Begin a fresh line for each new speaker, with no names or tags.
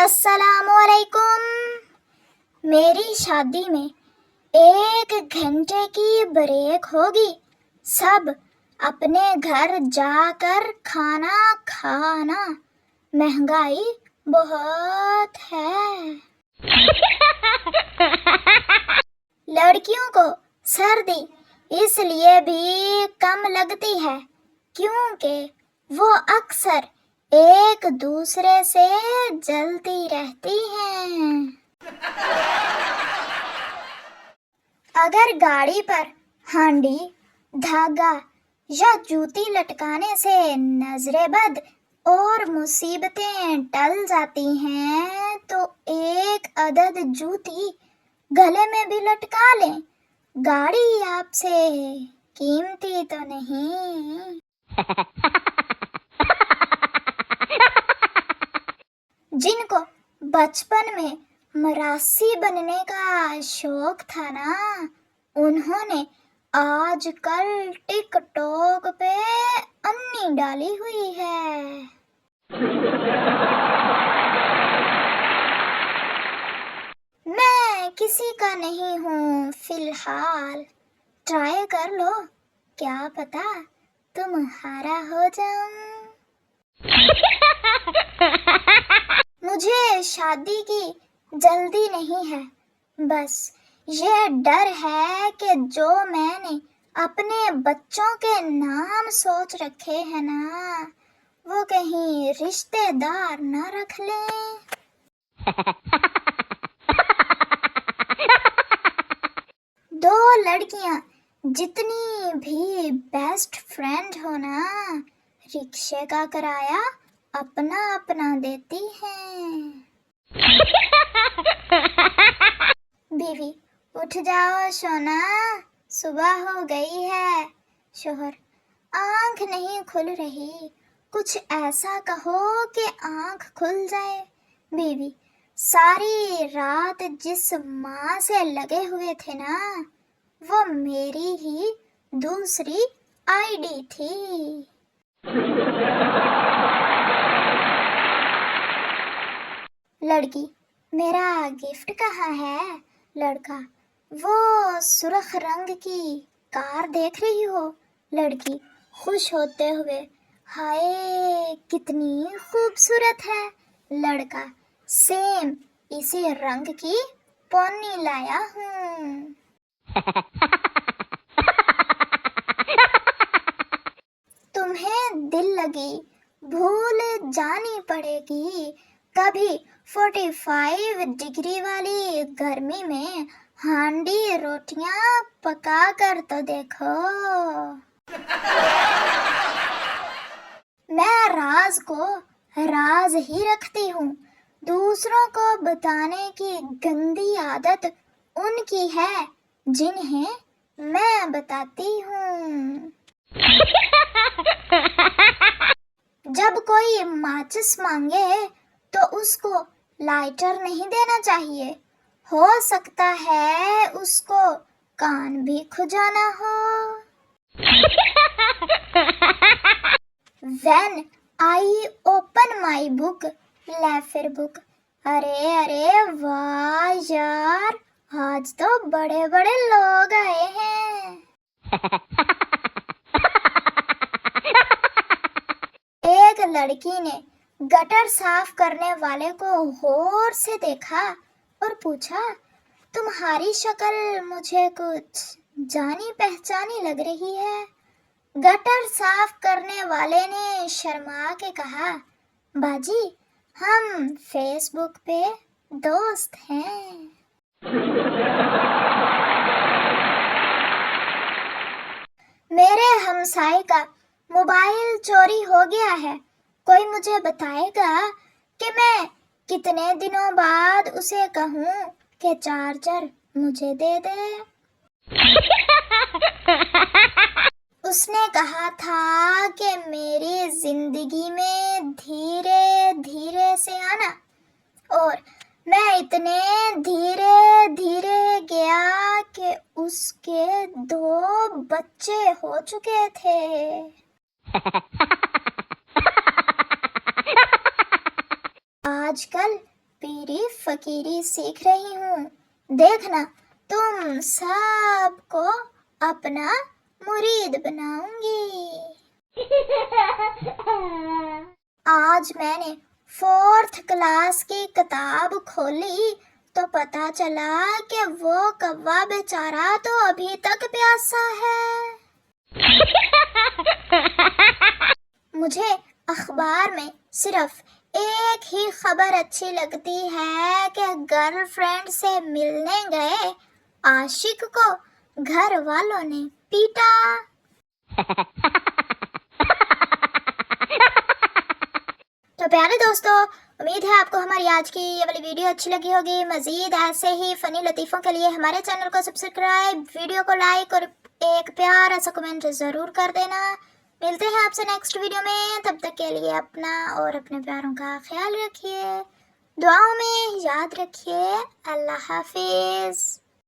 अस्सलामुअलैकुम। मेरी शादी में 1 घंटे की ब्रेक होगी। सब अपने घर जाकर खाना खाना। महंगाई बहुत है। लड़कियों को सर्दी इसलिए भी कम लगती है क्योंकि वो अक्सर एक दूसरे से जलती रहती हैं। अगर गाड़ी पर हांडी, धागा या जूती लटकाने से नजरेबद और मुसीबतें टल जाती हैं तो एक अदद जूती गले में भी लटका लें। गाड़ी आपसे कीमती तो नहीं। जिनको बचपन में मरासी बनने का शौक था ना, उन्होंने आजकल टिकटॉक पे अन्नी डाली हुई है। मैं किसी का नहीं हूँ फिलहाल। ट्राई कर लो, क्या पता तुम्हारा हो जाऊं। मुझे शादी की जल्दी नहीं है, बस ये डर है कि जो मैंने अपने बच्चों के नाम सोच रखे हैं ना, वो कहीं रिश्तेदार ना रख लें। दो लड़कियां जितनी भी बेस्ट फ्रेंड हो ना, रिक्शे का किराया अपना अपना देती हैं। बीवी, उठ जाओ सोना, सुबह हो गई है। शोहर, आंख नहीं खुल रही, कुछ ऐसा कहो कि आंख खुल जाए। बीवी, सारी रात जिस माँ से लगे हुए थे ना, वो मेरी ही दूसरी आईडी थी। लड़की, मेरा गिफ्ट कहाँ है? लड़का, वो सुर्ख रंग की कार देख रही हो? लड़की खुश होते हुए, हाय कितनी खूबसूरत है। लड़का, सेम इसी रंग की पोनी लाया हूँ। तुम्हें दिल लगी भूल जानी पड़ेगी। कभी 45 डिग्री वाली गर्मी में हांडी रोटियां पका कर तो देखो। मैं राज को राज ही रखती हूँ। दूसरों को बताने की गंदी आदत उनकी है जिन्हें मैं बताती हूँ। जब कोई माचिस मांगे तो उसको लाइटर नहीं देना चाहिए। हो सकता है उसको कान भी खुजाना हो। When I open my book, ले फिर बुक। अरे अरे वाह यार, आज तो बड़े बड़े लोग आए हैं। एक लड़की ने गटर साफ करने वाले को गौर से देखा और पूछा, तुम्हारी शक्ल मुझे कुछ जानी पहचानी लग रही है। गटर साफ करने वाले ने शर्मा के कहा, बाजी हम फेसबुक पे दोस्त हैं। मेरे हमसाए का मोबाइल चोरी हो गया है। कोई मुझे बताएगा कि मैं कितने दिनों बाद उसे कहूँ कि चार्जर मुझे दे दे। उसने कहा था कि मेरी जिंदगी में धीरे धीरे से आना, और मैं इतने धीरे धीरे गया कि उसके 2 बच्चे हो चुके थे। आजकल पीरी फकीरी सीख रही हूँ। देखना तुम सबको अपना मुरीद बनाऊंगी। आज मैंने 4th क्लास की किताब खोली तो पता चला कि वो कौवा बेचारा तो अभी तक प्यासा है। मुझे अखबार में सिर्फ एक ही खबर अच्छी लगती है कि गर्लफ्रेंड से मिलने गए आशिक को घर वालों ने पीटा। तो प्यारे दोस्तों, उम्मीद है आपको हमारी आज की ये वाली वीडियो अच्छी लगी होगी। मजीद ऐसे ही फनी लतीफ़ों के लिए हमारे चैनल को सब्सक्राइब, वीडियो को लाइक और एक प्यारा सा कमेंट ज़रूर कर देना। मिलते हैं आपसे नेक्स्ट वीडियो में, तब तक के लिए अपना और अपने प्यारों का ख्याल रखिए, दुआओं में याद रखिए। अल्लाह हाफिज़।